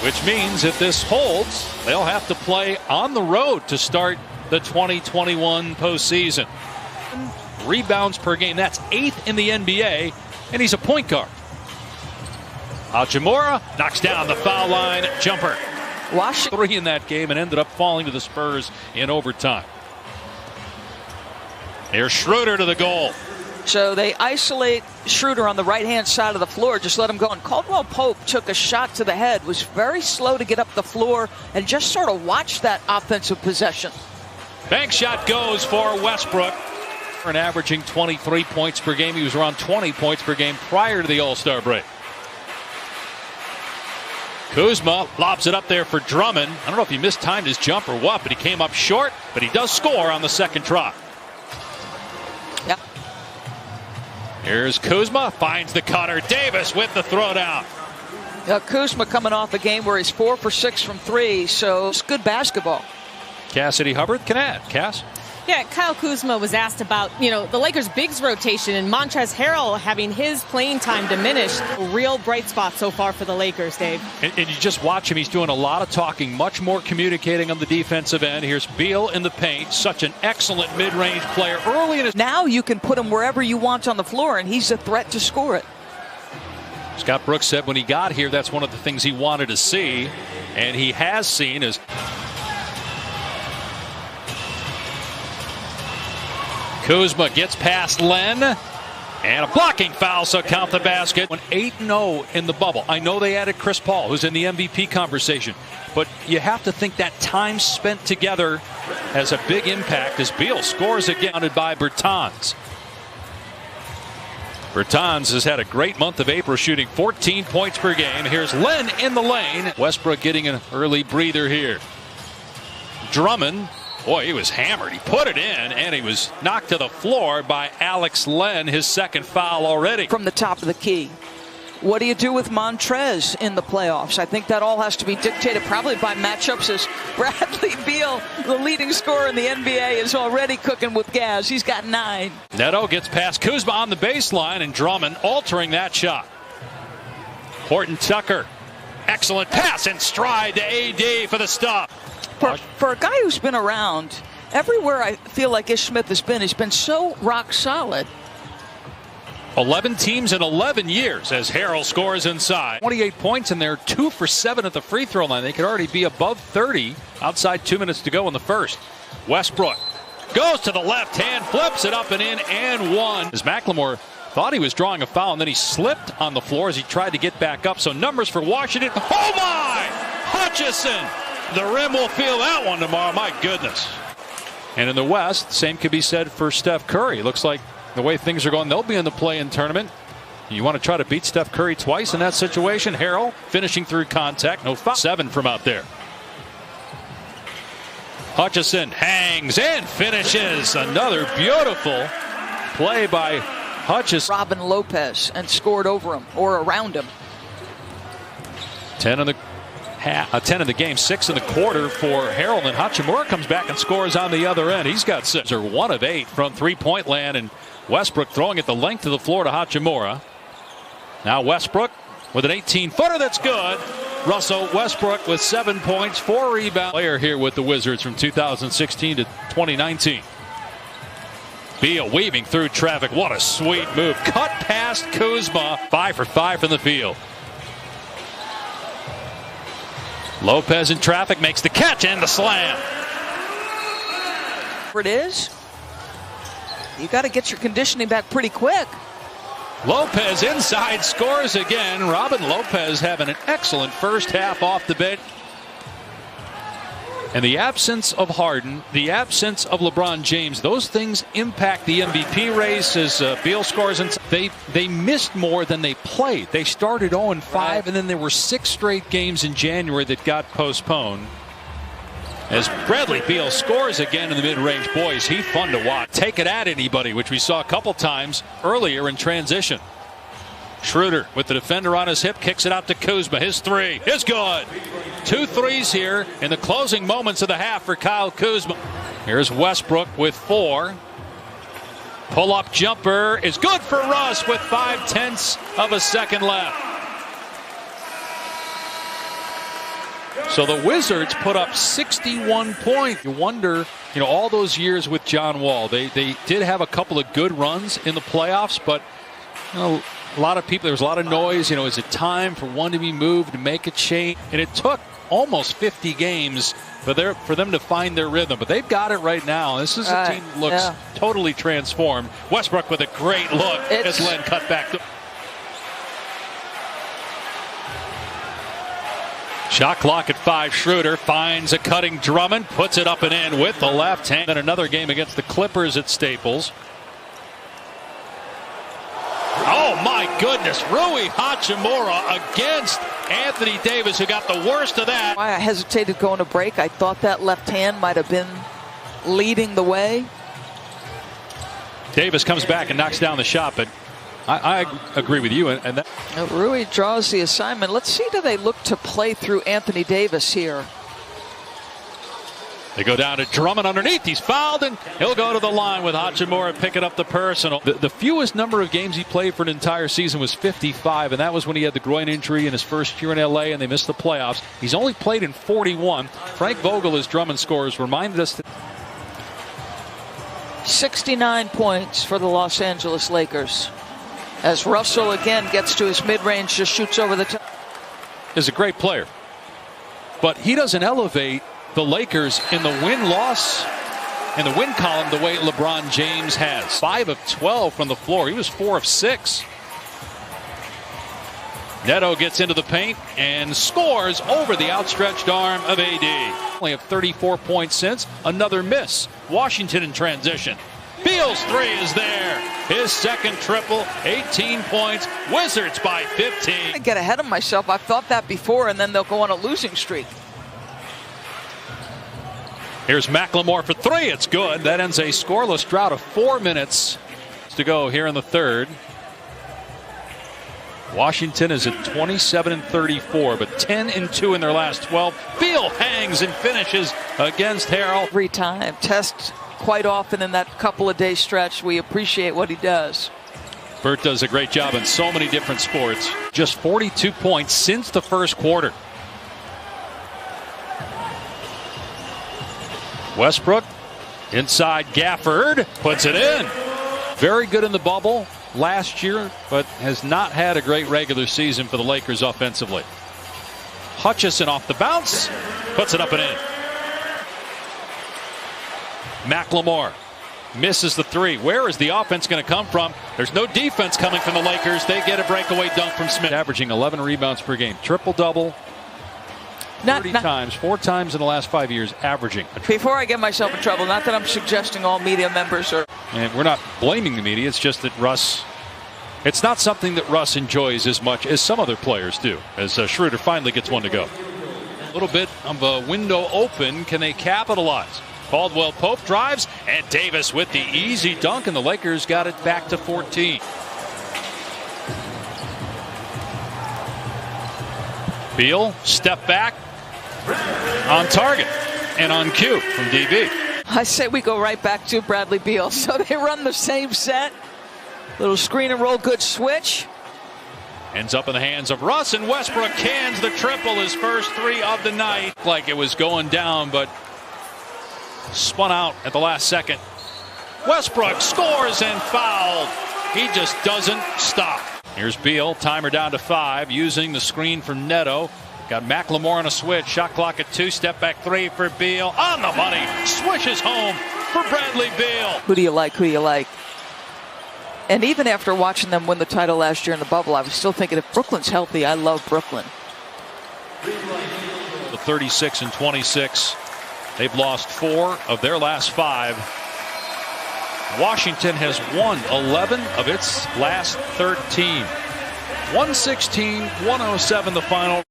which means if this holds, they'll have to play on the road to start the 2021 postseason. Rebounds per game, that's 8th in the NBA, and he's a point guard. Hachimura knocks down the foul line jumper. Washington 3 in that game and ended up falling to the Spurs in overtime. Here's Schroeder to the goal. So they isolate Schroeder on the right-hand side of the floor, just let him go. And Caldwell Pope took a shot to the head, was very slow to get up the floor, and just sort of watched that offensive possession. Bank shot goes for Westbrook. And averaging 23 points per game. He was around 20 points per game prior to the All-Star break. Kuzma lobs it up there for Drummond. I don't know if he mistimed his jump or what, but he came up short, but he does score on the second try. Yep. Here's Kuzma, finds the cutter. Davis with the throwdown. Kuzma coming off a game where he's 4 for 6 from 3, so it's good basketball. Cassidy Hubbard can add. Cass? Yeah, Kyle Kuzma was asked about, the Lakers' bigs rotation and Montrezl Harrell having his playing time diminished. A real bright spot so far for the Lakers, Dave. And you just watch him. He's doing a lot of talking, much more communicating on the defensive end. Here's Beal in the paint. Such an excellent mid-range player early in his... Now you can put him wherever you want on the floor, and he's a threat to score it. Scott Brooks said when he got here, that's one of the things he wanted to see, and he has seen as... Kuzma gets past Len, and a blocking foul, so count the basket. 8-0 in the bubble. I know they added Chris Paul, who's in the MVP conversation, but you have to think that time spent together has a big impact as Beal scores again, founded by Bertans. Bertans has had a great month of April, shooting 14 points per game. Here's Len in the lane. Westbrook getting an early breather here. Drummond. Boy, he was hammered. He put it in, and he was knocked to the floor by Alex Len, his second foul already. From the top of the key. What do you do with Montrez in the playoffs? I think that all has to be dictated probably by matchups, as Bradley Beal, the leading scorer in the NBA, is already cooking with gas. He's got 9. Neto gets past Kuzma on the baseline, and Drummond altering that shot. Horton Tucker. Excellent pass in stride to AD for the stop. For a guy who's been around, everywhere I feel like Ish Smith has been, he's been so rock solid. 11 teams in 11 years as Harrell scores inside. 28 points, and they're 2 for 7 at the free throw line. They could already be above 30 outside 2 minutes to go in the first. Westbrook goes to the left hand, flips it up and in, and one. As McLemore thought he was drawing a foul, and then he slipped on the floor as he tried to get back up. So numbers for Washington. Oh my! Hutchison! The rim will feel that one tomorrow. My goodness. And in the West, same could be said for Steph Curry. Looks like the way things are going, they'll be in the play-in tournament. You want to try to beat Steph Curry twice in that situation. Harrell finishing through contact. No foul. 7 from out there. Hutchison hangs and finishes. Another beautiful play by Hutchison. Robin Lopez and scored over him or around him. 10 in the game, 6 in the quarter for Harrell, and Hachimura comes back and scores on the other end. He's got 6 or 1 of 8 from three-point land, and Westbrook throwing it the length of the floor to Hachimura. Now Westbrook with an 18-footer that's good. Russell Westbrook with 7 points, 4 rebounds. Player here with the Wizards from 2016 to 2019. Beal weaving through traffic. What a sweet move. Cut past Kuzma. 5 for 5 from the field. Lopez in traffic makes the catch and the slam. It is. You got to get your conditioning back pretty quick. Lopez inside scores again. Robin Lopez having an excellent first half off the bench. And the absence of Harden, the absence of LeBron James, those things impact the MVP race as Beal scores. And they missed more than they played. They started 0-5, and then there were 6 straight games in January that got postponed. As Bradley Beal scores again in the mid-range. Boy, is he fun to watch. Take it at anybody, which we saw a couple times earlier in transition. Schroeder with the defender on his hip, kicks it out to Kuzma. His 3 is good. 2 threes here in the closing moments of the half for Kyle Kuzma. Here's Westbrook with 4. Pull-up jumper is good for Russ with 0.5 of a second left. So the Wizards put up 61 points. You wonder, all those years with John Wall, they did have a couple of good runs in the playoffs, but a lot of people, there was a lot of noise. Is it time for one to be moved to make a change? And it took almost 50 games for them to find their rhythm, but they've got it right now. This is a team that looks totally transformed. Westbrook with a great look as Len cut back. Shot clock at 5. Schroeder finds a cutting Drummond, puts it up and in with the left hand. Then another game against the Clippers at Staples. Oh my goodness, Rui Hachimura against Anthony Davis, who got the worst of that. I hesitated going to break. I thought that left hand might have been leading the way. Davis comes back and knocks down the shot, but I agree with you. And that Rui draws the assignment. Let's see, do they look to play through Anthony Davis here? They go down to Drummond underneath. He's fouled, and he'll go to the line with Hachimura picking up the personal. The fewest number of games he played for an entire season was 55, and that was when he had the groin injury in his first year in L.A., and they missed the playoffs. He's only played in 41. Frank Vogel, as Drummond scores, reminded us that 69 points for the Los Angeles Lakers. As Russell again gets to his mid-range, just shoots over the top. Is a great player, but he doesn't elevate the Lakers in the win-loss, in the win column, the way LeBron James has. 5 of 12 from the floor. He was 4 of 6. Neto gets into the paint and scores over the outstretched arm of AD. Only have 34 points since. Another miss. Washington in transition. Beal's 3 is there. His second triple, 18 points. Wizards by 15. I get ahead of myself. I've thought that before, and then they'll go on a losing streak. Here's McLemore for 3. It's good. That ends a scoreless drought of 4 minutes to go here in the third. Washington is at 27-34, but 10-2 in their last 12. Beal hangs and finishes against Harrell. Every time. Tests quite often in that couple of day stretch. We appreciate what he does. Bert does a great job in so many different sports. Just 42 points since the first quarter. Westbrook inside Gafford puts it in. Very good in the bubble last year, but has not had a great regular season for the Lakers offensively. Hutchison off the bounce, puts it up and in. McLemore misses the 3. Where is the offense going to come from? There's no defense coming from the Lakers. They get a breakaway dunk from Smith. Averaging 11 rebounds per game. Triple-double. 30 times, 4 times in the last 5 years, averaging. Before I get myself in trouble, not that I'm suggesting all media members are. And we're not blaming the media. It's just that Russ, it's not something that Russ enjoys as much as some other players do, as Schroeder finally gets one to go. A little bit of a window open. Can they capitalize? Caldwell Pope drives, and Davis with the easy dunk, and the Lakers got it back to 14. Beal, step back, on target, and on cue from DB. I say we go right back to Bradley Beal. So they run the same set. Little screen and roll, good switch. Ends up in the hands of Russ, and Westbrook cans the triple, his first 3 of the night. Like it was going down, but spun out at the last second. Westbrook scores and fouled. He just doesn't stop. Here's Beal, timer down to 5, using the screen from Neto. Got McLemore on a switch, shot clock at 2, step back 3 for Beal. On the money, swishes home for Bradley Beal. Who do you like? Who do you like? And even after watching them win the title last year in the bubble, I was still thinking, if Brooklyn's healthy, I love Brooklyn. The 36-26. They've lost 4 of their last 5. Washington has won 11 of its last 13. 116-107 the final.